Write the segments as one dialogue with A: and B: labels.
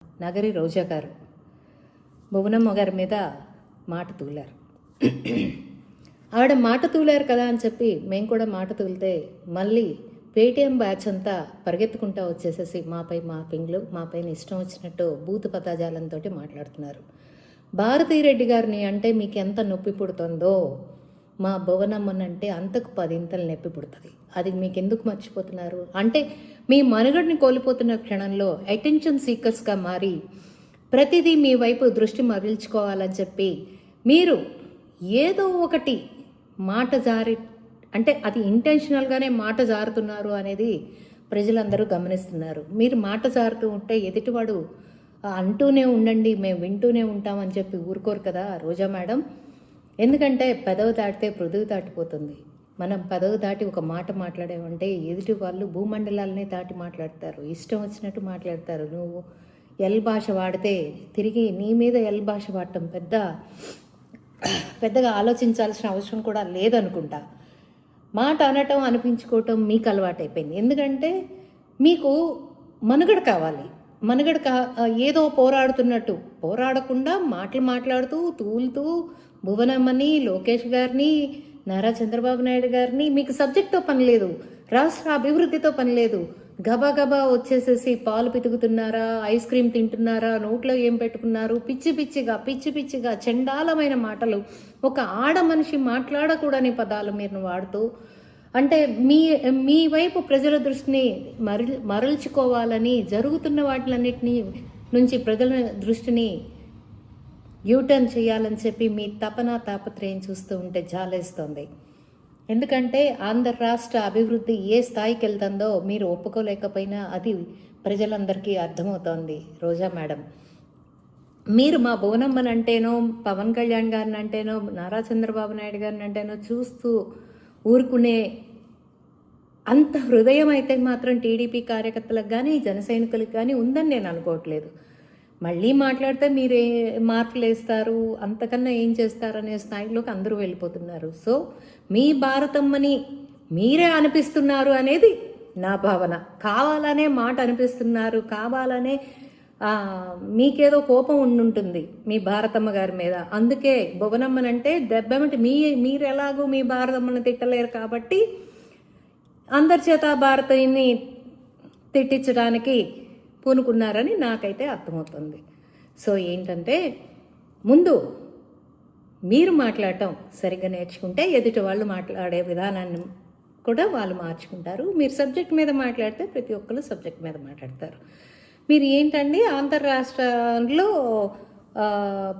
A: నగరి రోజా గారు భువనమ్మ గారి మీద మాట తూలారు. ఆవిడ మాట తూలారు కదా అని చెప్పి మేము కూడా మాట తూలితే మళ్ళీ పేటీఎం బ్యాచ్ అంతా పరిగెత్తుకుంటూ వచ్చేసేసి మాపై మార్పింగ్లు, మాపైన ఇష్టం వచ్చినట్టు బూతు పదాజాలంతో మాట్లాడుతున్నారు. భారతీరెడ్డి గారిని అంటే మీకు ఎంత నొప్పి పుడుతుందో మా భువనమ్మనంటే అంతకు 10 ఇంతలు నొప్పి పుడుతుంది. అది మీకు ఎందుకు మర్చిపోతున్నారు? అంటే మీ మనుగడని కోల్పోతున్న క్షణంలో అటెన్షన్ సీకర్స్గా మారి ప్రతిదీ మీ వైపు దృష్టి మరల్చుకోవాలని చెప్పి మీరు ఏదో ఒకటి మాట జారి, అంటే అది ఇంటెన్షనల్గానే మాట జారుతున్నారు అనేది ప్రజలందరూ గమనిస్తున్నారు. మీరు మాట జారుతూ ఉంటే ఎదుటివాడు అంటూనే ఉండండి, మేము వింటూనే ఉంటామని చెప్పి ఊరుకోరు కదా రోజా మేడం. ఎందుకంటే పెదవి దాటితే పృథువు దాటిపోతుంది. మనం పెదవి దాటి ఒక మాట మాట్లాడామంటే ఎదుటి వాళ్ళు భూమండలాలనే దాటి మాట్లాడతారు, ఇష్టం వచ్చినట్టు మాట్లాడతారు. నువ్వు ఎల్ భాష వాడితే తిరిగి నీ మీద ఎల్ భాష వాడటం పెద్దగా ఆలోచించాల్సిన అవసరం కూడా లేదనుకుంటా. మాట అనటం అనిపించుకోవటం మీకు అలవాటైపోయింది. ఎందుకంటే మీకు మనుగడ కావాలి. ఏదో పోరాడుతున్నట్టు పోరాడకుండా మాటలు మాట్లాడుతూ తూలుతూ భువనమ్మని, లోకేష్ గారిని, నారా చంద్రబాబు నాయుడు గారిని, మీకు సబ్జెక్ట్తో పని లేదు, రాష్ట్ర అభివృద్ధితో పని లేదు, గబా గబా వచ్చేసేసి పాలు పితుకుతున్నారా, ఐస్ క్రీమ్ తింటున్నారా, నోట్లో ఏం పెట్టుకున్నారు, పిచ్చి పిచ్చిగా చండాలమైన మాటలు, ఒక ఆడ మనిషి మాట్లాడకూడని పదాలు మీరు వాడుతూ, అంటే మీ వైపు ప్రజల దృష్టిని మరల్చుకోవాలని జరుగుతున్న వాటిలన్నిటినీ నుంచి ప్రజల దృష్టిని యూటర్న్ చేయాలని చెప్పి మీ తాపత్రయం చూస్తూ ఉంటే జాలేస్తుంది. ఎందుకంటే ఆంధ్ర రాష్ట్ర అభివృద్ధి ఏ స్థాయికి వెళ్తుందో మీరు ఒప్పుకోలేకపోయినా అది ప్రజలందరికీ అర్థమవుతోంది. రోజా మేడం, మీరు మా భువనమ్మని అంటేనో, పవన్ కళ్యాణ్ గారిని అంటేనో, నారా చంద్రబాబు నాయుడు గారిని అంటేనో చూస్తూ ఊరుకునే అంత హృదయం అయితే మాత్రం టీడీపీ కార్యకర్తలకు కానీ జన సైనికులకు కానీ ఉందని నేను అనుకోవట్లేదు. మళ్ళీ మాట్లాడితే మీరే మార్కులు వేస్తారు, అంతకన్నా ఏం చేస్తారనే స్థాయిలోకి అందరూ వెళ్ళిపోతున్నారు. సో మీ భారతమ్మని మీరే అనిపిస్తున్నారు అనేది నా భావన. కావాలనే మాట అనిపిస్తున్నారు, కావాలనే మీకేదో కోపం ఉండుంటుంది మీ భారతమ్మ గారి మీద. అందుకే భువనమ్మనంటే దెబ్బేమంటే మీరు ఎలాగో మీ భారతమ్మని తిట్టలేరు కాబట్టి అందరి చేత భారతని తిట్టించడానికి పూనుకున్నారని నాకైతే అర్థమవుతుంది. సో ఏంటంటే ముందు మీరు మాట్లాడటం సరిగ్గా నేర్చుకుంటే ఎదుటి వాళ్ళు మాట్లాడే విధానాన్ని కూడా వాళ్ళు మార్చుకుంటారు. మీరు సబ్జెక్ట్ మీద మాట్లాడితే ప్రతి ఒక్కరు సబ్జెక్ట్ మీద మాట్లాడతారు. మీరు ఏంటండి అంతర్రాష్ట్రంలో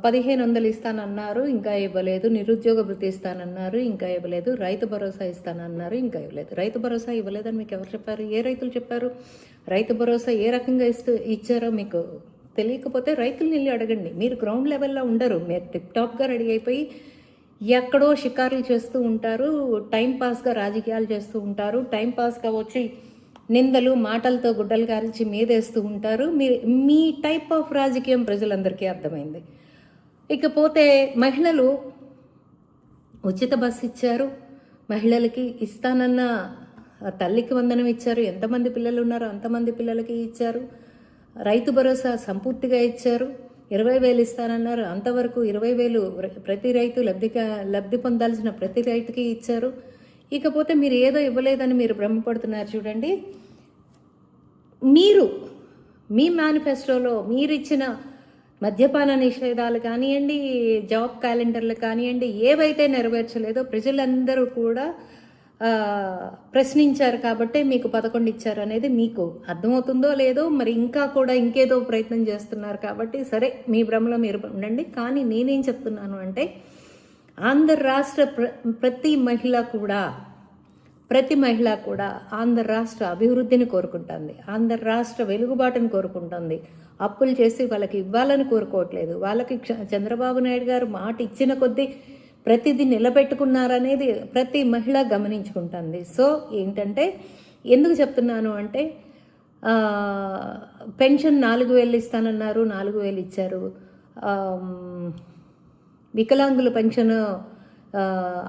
A: 1500 ఇస్తానన్నారు, ఇంకా ఇవ్వలేదు. నిరుద్యోగ భృతి ఇస్తానన్నారు, ఇంకా ఇవ్వలేదు. రైతు భరోసా ఇస్తానన్నారు, ఇంకా ఇవ్వలేదు. రైతు భరోసా ఇవ్వలేదని మీకు ఎవరు చెప్పారు? ఏ రైతులు చెప్పారు? రైతు భరోసా ఏ రకంగా ఇచ్చారో మీకు తెలియకపోతే రైతులు వెళ్ళి అడగండి. మీరు గ్రౌండ్ లెవెల్లో ఉండరు. మీరు టిప్ టాప్గా రెడీ అయిపోయి ఎక్కడో షికారులు చేస్తూ ఉంటారు, టైంపాస్గా రాజకీయాలు చేస్తూ ఉంటారు, టైంపాస్గా వచ్చి నిందలు మాటలతో గుడ్డలు కాల్చి మీదేస్తూ ఉంటారు. మీ టైప్ ఆఫ్ రాజకీయం ప్రజలందరికీ అర్థమైంది. ఇకపోతే మహిళలు ఉచిత బస్సు ఇచ్చారు, మహిళలకి ఇస్తానన్న తల్లికి వందనం ఇచ్చారు, ఎంతమంది పిల్లలు ఉన్నారో అంతమంది పిల్లలకి ఇచ్చారు. రైతు భరోసా సంపూర్తిగా ఇచ్చారు. 20,000 ఇస్తానన్నారు, అంతవరకు 20,000 ప్రతి రైతు లబ్ధి పొందాల్సిన ప్రతి రైతుకి ఇచ్చారు. ఇకపోతే మీరు ఏదో ఇవ్వలేదని మీరు భ్రమపడుతున్నారు. చూడండి, మీరు మీ మేనిఫెస్టోలో మీరు ఇచ్చిన మద్యపాన నిషేధాలు కానివ్వండి, జాబ్ క్యాలెండర్లు కానివ్వండి, ఏవైతే నెరవేర్చలేదో ప్రజలందరూ కూడా ప్రశ్నించారు కాబట్టే మీకు 11 ఇచ్చారు అనేది మీకు అర్థమవుతుందో లేదో, మరి ఇంకా కూడా ఇంకేదో ప్రయత్నం చేస్తున్నారు కాబట్టి సరే మీ భ్రమలో మీరు ఉండండి. కానీ నేనేం చెప్తున్నాను అంటే ఆంధ్ర రాష్ట్ర ప్రతి మహిళ కూడా ఆంధ్ర రాష్ట్ర అభివృద్ధిని కోరుకుంటుంది, ఆంధ్ర రాష్ట్ర వెలుగుబాటుని కోరుకుంటుంది. అప్పులు చేసి వాళ్ళకి ఇవ్వాలని కోరుకోవట్లేదు. వాళ్ళకి చంద్రబాబు నాయుడు గారు మాట ఇచ్చిన కొద్దీ ప్రతిదీ నిలబెట్టుకున్నారనేది ప్రతి మహిళ గమనించుకుంటుంది. సో ఏంటంటే ఎందుకు చెప్తున్నాను అంటే పెన్షన్ 4,000 ఇస్తానన్నారు, 4,000 ఇచ్చారు. వికలాంగుల పెన్షన్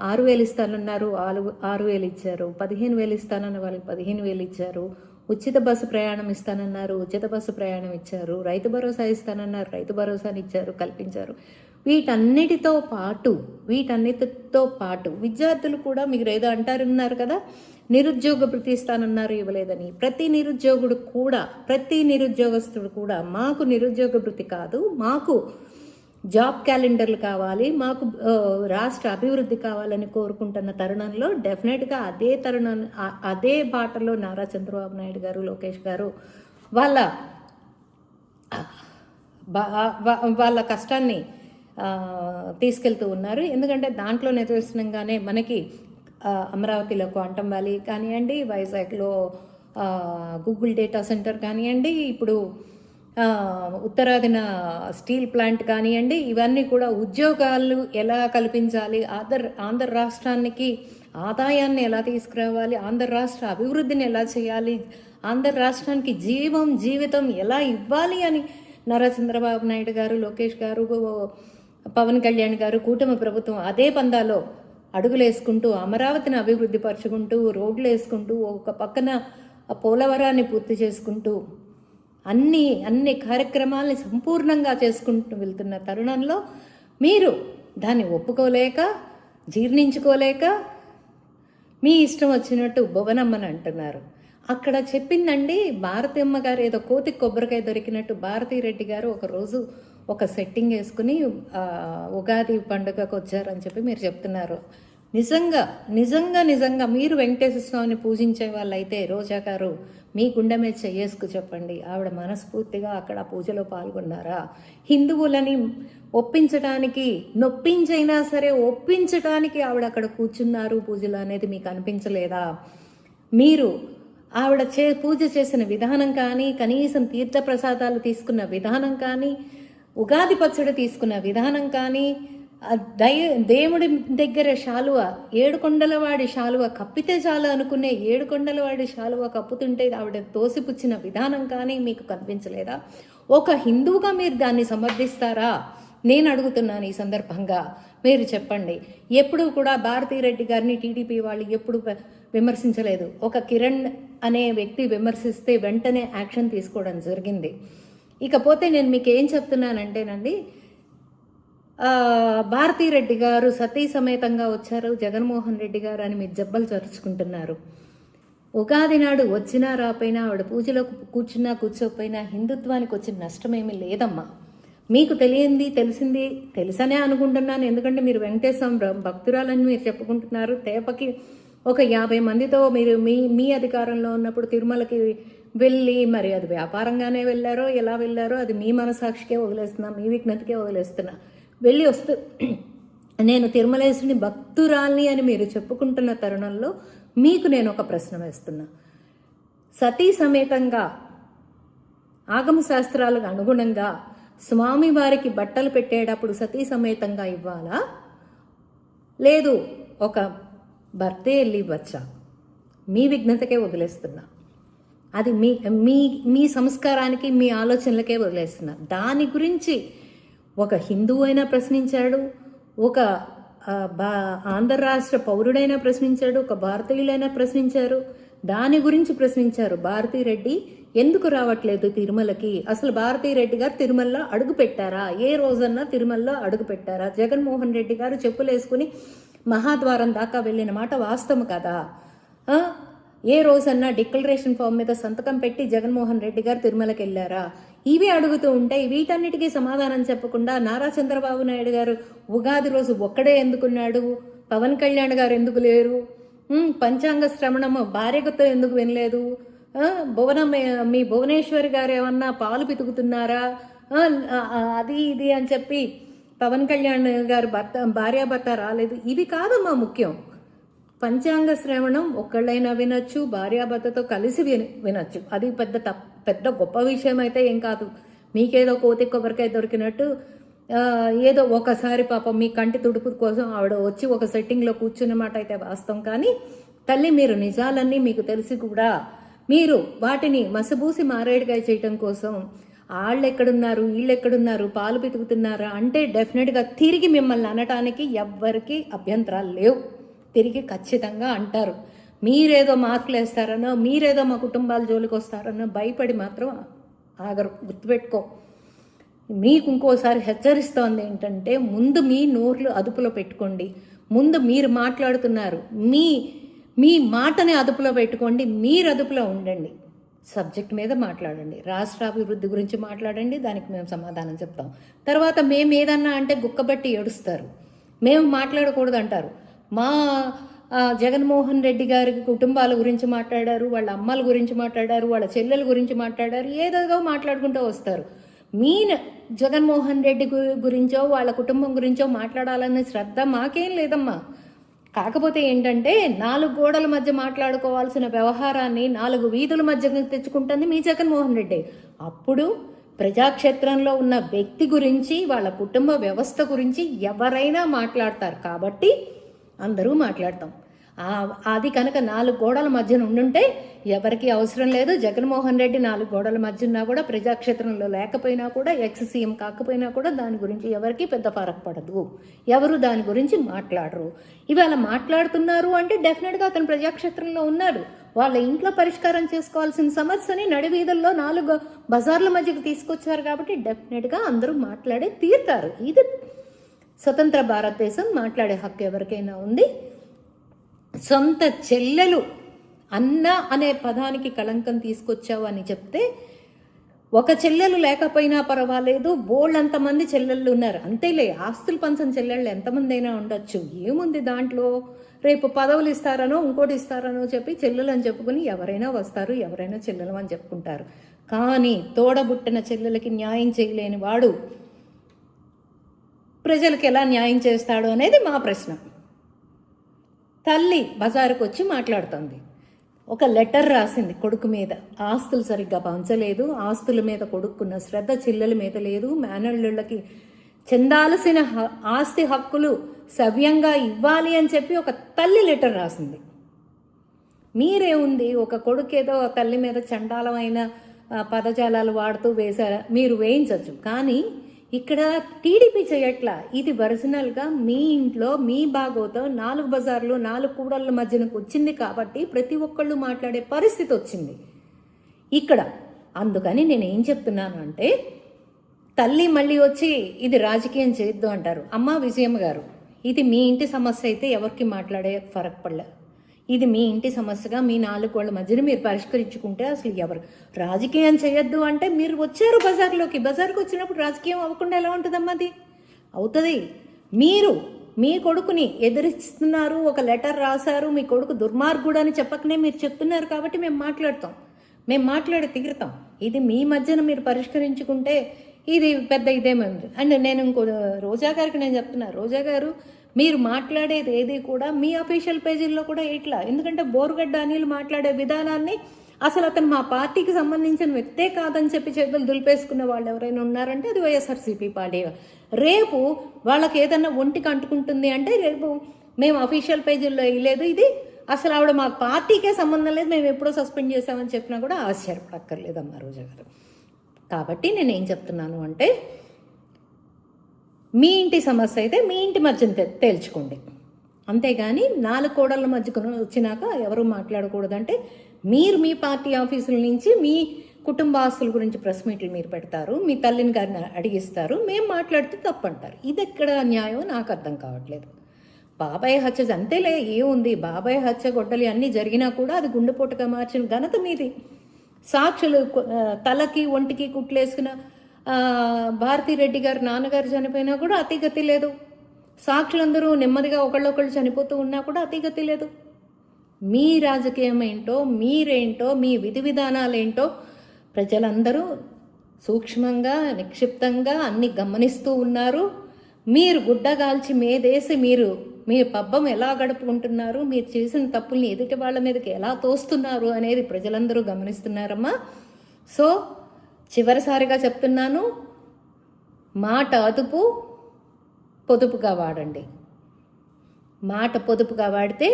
A: 6,000 ఇస్తానన్నారు, 6,000 ఇచ్చారు. 15,000 ఇస్తానన్న వాళ్ళకి 15,000 ఇచ్చారు. ఉచిత బస్సు ప్రయాణం ఇస్తానన్నారు, ఉచిత బస్సు ప్రయాణం ఇచ్చారు. రైతు భరోసా ఇస్తానన్నారు, రైతు భరోసాని ఇచ్చారు, కల్పించారు. వీటన్నిటితో పాటు విద్యార్థులు కూడా మీరు ఏదో అంటారున్నారు కదా, నిరుద్యోగ భృతి ఇస్తానన్నారు, ఇవ్వలేదని. ప్రతి నిరుద్యోగస్తుడు కూడా మాకు నిరుద్యోగ భృతి కాదు, మాకు జాబ్ క్యాలెండర్లు కావాలి, మాకు రాష్ట్ర అభివృద్ధి కావాలని కోరుకుంటున్న తరుణంలో డెఫినెట్గా అదే బాటలో నారా చంద్రబాబు నాయుడు గారు, లోకేష్ గారు వాళ్ళ కష్టాన్ని తీసుకెళ్తూ ఉన్నారు. ఎందుకంటే దాంట్లో నిదర్శనంగానే మనకి అమరావతిలో క్వాంటమ్ వ్యాలీ కానివ్వండి, వైజాగ్లో గూగుల్ డేటా సెంటర్ కానివ్వండి, ఇప్పుడు ఉత్తరాదిన స్టీల్ ప్లాంట్ కానివ్వండి, ఇవన్నీ కూడా ఉద్యోగాలు ఎలా కల్పించాలి, ఆంధ్ర రాష్ట్రానికి ఆదాయాన్ని ఎలా తీసుకురావాలి, ఆంధ్ర రాష్ట్ర అభివృద్ధిని ఎలా చేయాలి, ఆంధ్ర రాష్ట్రానికి జీవితం ఎలా ఇవ్వాలి అని నారా చంద్రబాబు నాయుడు గారు, లోకేష్ గారు, పవన్ కళ్యాణ్ గారు, కూటమి ప్రభుత్వం అదే పందాలో అడుగులేసుకుంటూ అమరావతిని అభివృద్ధి పరుచుకుంటూ రోడ్లు వేసుకుంటూ ఒక పక్కన పోలవరాన్ని పూర్తి చేసుకుంటూ అన్ని కార్యక్రమాలని సంపూర్ణంగా చేసుకుంటూ వెళ్తున్న తరుణంలో మీరు దాన్ని ఒప్పుకోలేక, జీర్ణించుకోలేక మీ ఇష్టం వచ్చినట్టు భువనమ్మని అంటున్నారు. అక్కడ చెప్పిందండి భారతమ్మ గారు, ఏదో కోతి కొబ్బరికాయ దొరికినట్టు భారతీరెడ్డి గారు ఒకరోజు ఒక సెట్టింగ్ వేసుకుని ఉగాది పండుగకు వచ్చారని చెప్పి మీరు చెప్తున్నారు. నిజంగా మీరు వెంకటేశ్వర స్వామిని పూజించే వాళ్ళైతే రోజా గారు మీ గుండె మీద చేసుకు చెప్పండి, ఆవిడ మనస్ఫూర్తిగా అక్కడ పూజలో పాల్గొన్నారా? హిందువులని ఒప్పించడానికి, నొప్పించైనా సరే ఒప్పించడానికి ఆవిడ అక్కడ కూర్చున్నారు పూజలు అనేది మీకు అనిపించలేదా? మీరు ఆవిడ పూజ చేసిన విధానం కానీ, కనీసం తీర్థప్రసాదాలు తీసుకున్న విధానం కానీ, ఉగాది పచ్చడి తీసుకున్న విధానం కానీ, దేవుడి దగ్గర శాలువ, ఏడుకొండలవాడి శాలువ కప్పితే చాలు అనుకునే ఏడుకొండలవాడి శాలువ కప్పుతుంటే ఆవిడ తోసిపుచ్చిన విధానం కానీ మీకు కనిపించలేదా? ఒక హిందువుగా మీరు దాన్ని సమర్థిస్తారా? నేను అడుగుతున్నాను ఈ సందర్భంగా, మీరు చెప్పండి. ఎప్పుడు కూడా భారతీరెడ్డి గారిని టీడీపీ వాళ్ళు ఎప్పుడు విమర్శించలేదు. ఒక కిరణ్ అనే వ్యక్తి విమర్శిస్తే వెంటనే యాక్షన్ తీసుకోవడం జరిగింది. ఇకపోతే నేను మీకు ఏం చెప్తున్నానంటేనండి, భారతీరెడ్డి గారు సతీ సమేతంగా వచ్చారు, జగన్మోహన్ రెడ్డి గారు అని మీరు జబ్బలు చరుచుకుంటున్నారు. ఉగాది నాడు వచ్చినా రాపోయినా, ఆవిడ పూజలో కూర్చున్నా కూర్చోకపోయినా హిందుత్వానికి వచ్చిన నష్టమేమీ లేదమ్మా. మీకు తెలిసింది తెలుసనే అనుకుంటున్నాను. ఎందుకంటే మీరు వెంకటేశ్వర భక్తురాలని మీరు చెప్పుకుంటున్నారు. తేపకి ఒక 50 మందితో మీరు మీ అధికారంలో ఉన్నప్పుడు తిరుమలకి వెళ్ళి, మరి అది వ్యాపారంగానే వెళ్ళారో ఎలా వెళ్ళారో అది మీ మనసాక్షికే వదిలేస్తున్నా, మీ విజ్ఞతకే వదిలేస్తున్నా. వెళ్ళి వస్తూ నేను తిరుమలేశ్వరుని భక్తురాల్ని అని మీరు చెప్పుకుంటున్న తరుణంలో మీకు నేను ఒక ప్రశ్న వేస్తున్నా. సతీ సమేతంగా ఆగమ శాస్త్రాలకు అనుగుణంగా స్వామివారికి బట్టలు పెట్టేటప్పుడు సతీ సమేతంగా ఇవ్వాలా, లేదు ఒక భర్తే వెళ్ళి ఇవ్వచ్చా? మీ విఘ్నతకే వదిలేస్తున్నా. అది మీ సంస్కారానికి, మీ ఆలోచనలకే వదిలేస్తున్నా. దాని గురించి ఒక హిందువు అయినా ప్రశ్నించాడు, ఒక ఆంధ్ర రాష్ట్ర పౌరుడైనా ప్రశ్నించాడు, ఒక భారతీయులైనా ప్రశ్నించారు. దాని గురించి ప్రశ్నించారు. భారతీరెడ్డి ఎందుకు రావట్లేదు తిరుమలకి? అసలు భారతీరెడ్డి గారు తిరుమలలో అడుగు పెట్టారా? ఏ రోజన్నా తిరుమలలో అడుగు పెట్టారా? జగన్మోహన్ రెడ్డి గారు చెప్పులేసుకుని మహాద్వారం దాకా వెళ్ళిన మాట వాస్తవం కదా? ఏ రోజన్నా డిక్లరేషన్ ఫామ్ మీద సంతకం పెట్టి జగన్మోహన్ రెడ్డి గారు తిరుమలకి వెళ్ళారా? ఇవి అడుగుతూ ఉంటాయి. వీటన్నిటికీ సమాధానం చెప్పకుండా నారా చంద్రబాబు నాయుడు గారు ఉగాది రోజు ఒక్కడే ఎందుకున్నాడు? పవన్ కళ్యాణ్ గారు ఎందుకు లేరు? పంచాంగ శ్రవణము భార్యతో ఎందుకు వినలేదు? మీ భువనేశ్వరి గారు ఏమన్నా పాలు పితుకుతున్నారా? అది ఇది అని చెప్పి పవన్ కళ్యాణ్ గారు భార్యాభర్త రాలేదు. ఇవి కాదమ్మా ముఖ్యం. పంచాంగ శ్రవణం ఒక్కళ్ళైనా వినొచ్చు, భార్యాభర్తతో కలిసి వినొచ్చు. అది పెద్ద గొప్ప విషయం అయితే ఏం కాదు. మీకేదో కోతి కొబ్బరికాయ దొరికినట్టు ఏదో ఒకసారి పాపం మీ కంటి తుడుపు కోసం ఆవిడ వచ్చి ఒక సెట్టింగ్లో కూర్చున్న మాట అయితే వాస్తవం. కానీ తల్లి, మీరు నిజాలన్నీ మీకు తెలిసి కూడా మీరు వాటిని మసబూసి మారేడుకాయ చేయటం కోసం వాళ్ళెక్కడున్నారు, వీళ్ళెక్కడున్నారు, పాలు పితుకుతున్నారా అంటే డెఫినెట్గా తిరిగి మిమ్మల్ని అనటానికి ఎవ్వరికీ అభ్యంతరాలు లేవు. తిరిగి ఖచ్చితంగా అంటారు. మీరేదో మార్కులు వేస్తారనో, మీరేదో మా కుటుంబాల జోలికి వస్తారనో భయపడి మాత్రం ఆగరు. గుర్తుపెట్టుకో. మీకు ఇంకోసారి హెచ్చరిస్తోంది ఏంటంటే, ముందు మీ నోర్లు అదుపులో పెట్టుకోండి. ముందు మీరు మాట్లాడుతున్నారు, మీ మాటని అదుపులో పెట్టుకోండి. మీరు అదుపులో ఉండండి. సబ్జెక్ట్ మీద మాట్లాడండి. రాష్ట్రాభివృద్ధి గురించి మాట్లాడండి. దానికి మేము సమాధానం చెప్తాం. తర్వాత మేము ఏదన్నా అంటే గుక్కబట్టి ఏడుస్తారు. మేము మాట్లాడకూడదు అంటారు. మా జగన్మోహన్ రెడ్డి గారి కుటుంబాల గురించి మాట్లాడారు, వాళ్ళ అమ్మల గురించి మాట్లాడారు, వాళ్ళ చెల్లెల గురించి మాట్లాడారు, ఏదో మాట్లాడుకుంటూ వస్తారు. మీ జగన్మోహన్ రెడ్డి గురించో వాళ్ళ కుటుంబం గురించో మాట్లాడాలనే శ్రద్ధ మాకేం లేదమ్మా. కాకపోతే ఏంటంటే 4 గోడల మధ్య మాట్లాడుకోవాల్సిన వ్యవహారాన్ని 4 వీధుల మధ్య తెచ్చుకుంటుంది మీ జగన్మోహన్ రెడ్డి. అప్పుడు ప్రజాక్షేత్రంలో ఉన్న వ్యక్తి గురించి, వాళ్ళ కుటుంబ వ్యవస్థ గురించి ఎవరైనా మాట్లాడతారు. కాబట్టి అందరూ మాట్లాడతాం. అది కనుక 4 గోడల మధ్యన ఉండుంటే ఎవరికి అవసరం లేదు. జగన్మోహన్ రెడ్డి 4 గోడల మధ్య ఉన్నా కూడా, ప్రజాక్షేత్రంలో లేకపోయినా కూడా, ఎక్స్-సీఎం కాకపోయినా కూడా దాని గురించి ఎవరికి పెద్ద ఫరక్ పడదు. ఎవరు దాని గురించి మాట్లాడరు. ఇవాళ మాట్లాడుతున్నారు అంటే డెఫినెట్గా అతను ప్రజాక్షేత్రంలో ఉన్నాడు. వాళ్ళ ఇంట్లో పరిష్కారం చేసుకోవాల్సిన సమస్యని నడివీధుల్లో 4 బజార్ల మధ్యకి తీసుకొచ్చారు. కాబట్టి డెఫినెట్గా అందరూ మాట్లాడే తీరుతారు. ఇది స్వతంత్ర భారతదేశం. మాట్లాడే హక్కు ఎవరికైనా ఉంది. సొంత చెల్లెలు అన్న అనే పదానికి కళంకం తీసుకొచ్చావు అని చెప్తే, ఒక చెల్లెలు లేకపోయినా పర్వాలేదు, బోళ్ళంతమంది చెల్లెళ్ళు ఉన్నారు. అంతేలే, ఆస్తులు పంచం చెల్లెళ్ళు ఎంతమంది అయినా ఉండొచ్చు. ఏముంది దాంట్లో? రేపు పదవులు ఇస్తారనో ఇంకోటి ఇస్తారనో చెప్పి చెల్లెలు అని చెప్పుకుని ఎవరైనా వస్తారు, ఎవరైనా చెల్లెలు అని చెప్పుకుంటారు. కానీ తోడబుట్టిన చెల్లెలకి న్యాయం చేయలేని వాడు ప్రజలకు ఎలా న్యాయం చేస్తాడు అనేది మా ప్రశ్న. తల్లి బజారుకు వచ్చి మాట్లాడుతుంది. ఒక లెటర్ రాసింది కొడుకు మీద. ఆస్తులు సరిగ్గా పంచలేదు, ఆస్తుల మీద కొడుకున్న శ్రద్ధ చెల్లెల మీద లేదు, మేనళ్ళకి చెందాల్సిన ఆస్తి హక్కులు సవ్యంగా ఇవ్వాలి అని చెప్పి ఒక తల్లి లెటర్ రాసింది. మీరేముంది, ఒక కొడుకు ఏదో తల్లి మీద చండాలమైన పదజాలాలు వాడుతూ మీరు వేయించవచ్చు. కానీ ఇక్కడ టీడీపీ చేయట్లా. ఇది ఒరిజినల్గా మీ ఇంట్లో మీ బాగోతో 4 బజార్లు 4 కూడళ్ళ మధ్యనకు వచ్చింది కాబట్టి ప్రతి ఒక్కళ్ళు మాట్లాడే పరిస్థితి వచ్చింది ఇక్కడ. అందుకని నేను ఏం చెప్తున్నాను అంటే, తల్లి మళ్ళీ వచ్చి ఇది రాజకీయం చేయొద్దు అంటారు. అమ్మ విజయమ్మ గారు, ఇది మీ ఇంటి సమస్య అయితే ఎవరికి మాట్లాడే ఫరక్ పడలే. ఇది మీ ఇంటి సమస్యగా మీ 4 గోళ్ల మధ్యన మీరు పరిష్కరించుకుంటే అసలు ఎవరు రాజకీయం చేయొద్దు అంటే, మీరు వచ్చారు బజార్కి వచ్చినప్పుడు రాజకీయం అవ్వకుండా ఎలా ఉంటుందమ్మా? అది అవుతుంది. మీరు మీ కొడుకుని ఎదిరిస్తున్నారు, ఒక లెటర్ రాశారు, మీ కొడుకు దుర్మార్గుడు అని చెప్పకనే మీరు చెప్తున్నారు. కాబట్టి మేము మాట్లాడి తీరుతాం. ఇది మీ మధ్యన మీరు పరిష్కరించుకుంటే ఇది పెద్ద ఇదేమైంది. అండ్ నేను ఇంకో రోజా గారికి నేను చెప్తున్నా, రోజా గారు మీరు మాట్లాడేది ఏది కూడా మీ అఫీషియల్ పేజీల్లో కూడా ఇట్లా. ఎందుకంటే బోరుగడ్డ అనిల్ మాట్లాడే విధానాన్ని అసలు అతను మా పార్టీకి సంబంధించిన వ్యక్తే కాదని చెప్పి చేతులు దులిపేసుకున్న వాళ్ళు ఎవరైనా ఉన్నారంటే అది వైఎస్ఆర్సీపీ పార్టీ. రేపు వాళ్ళకి ఏదన్నా ఒంటికి అంటుకుంటుంది అంటే రేపు మేము అఫీషియల్ పేజీల్లో వేయలేదు, ఇది అసలు ఆవిడ మా పార్టీకే సంబంధం లేదు, మేము ఎప్పుడో సస్పెండ్ చేసామని చెప్పినా కూడా ఆశ్చర్యపడక్కర్లేదమ్మా రోజా గారు. కాబట్టి నేను ఏం చెప్తున్నాను అంటే, మీ ఇంటి సమస్య అయితే మీ ఇంటి మధ్యన తేల్చుకోండి. అంతేగాని 4 కోడళ్ళ మధ్యకు వచ్చినాక ఎవరు మాట్లాడకూడదంటే, మీరు మీ పార్టీ ఆఫీసుల నుంచి మీ కుటుంబ ఆస్తుల గురించి ప్రెస్ మీట్లు మీరు పెడతారు, మీ తల్లిని గారిని అడిగిస్తారు, మేము మాట్లాడితే తప్పంటారు. ఇది ఎక్కడ న్యాయం నాకు అర్థం కావట్లేదు. బాబాయ్ హత్య అంతేలే, ఏముంది, బాబాయ్ హత్య గొడ్డలి అన్నీ జరిగినా కూడా అది గుండెపోటుగా మార్చిన ఘనత మీది. సాక్షులు తలకి ఒంటికి కుట్లేసుకున్న భారతిరెడ్డి గారు నాన్నగారు చనిపోయినా కూడా అతిగతి లేదు. సాక్షులందరూ నెమ్మదిగా ఒకళ్ళొకళ్ళు చనిపోతూ ఉన్నా కూడా అతిగతి లేదు. మీ రాజకీయం ఏంటో, మీరేంటో, మీ విధి విధానాలేంటో ప్రజలందరూ సూక్ష్మంగా నిక్షిప్తంగా అన్ని గమనిస్తూ ఉన్నారు. మీరు గుడ్డగాల్చి మేదేసి మీ పబ్బం ఎలా గడుపుకుంటున్నారు, మీరు చేసిన తప్పుల్ని ఎదుటి వాళ్ళ మీదకి ఎలా తోస్తున్నారు అనేది ప్రజలందరూ గమనిస్తున్నారమ్మా. సో చివరిసారిగా చెప్తున్నాను, మాట అదుపు పొదుపుగా వాడండి. మాట పొదుపుగా వాడితే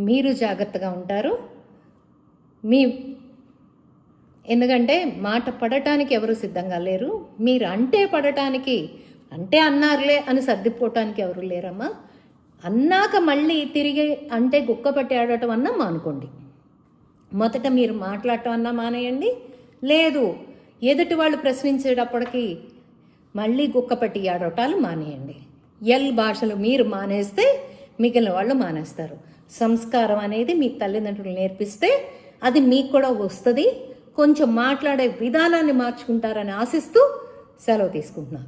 A: మీరు జాగ్రత్తగా ఉంటారు. ఎందుకంటే మాట పడటానికి ఎవరు సిద్ధంగా లేరు. మీరు అంటే పడటానికి, అంటే అన్నారులే అని సర్దిపోవటానికి ఎవరు లేరమ్మా. అన్నాక మళ్ళీ తిరిగి అంటే గుక్క పట్టి ఆడటం అన్నా మానుకోండి. మొదట మీరు మాట్లాడటం అన్నా మానేయండి. లేదు ఎదుటి వాళ్ళు ప్రశ్నించేటప్పటికి మళ్ళీ గుక్క పట్టి ఆడటాలు మానేయండి. భాషలు మీరు మానేస్తే మిగిలిన వాళ్ళు మానేస్తారు. సంస్కారం అనేది మీ తల్లిదండ్రులు నేర్పిస్తే అది మీకు కూడా వస్తుంది. కొంచెం మాట్లాడే విధానాన్ని మార్చుకుంటారని ఆశిస్తూ సెలవు తీసుకుంటున్నాను.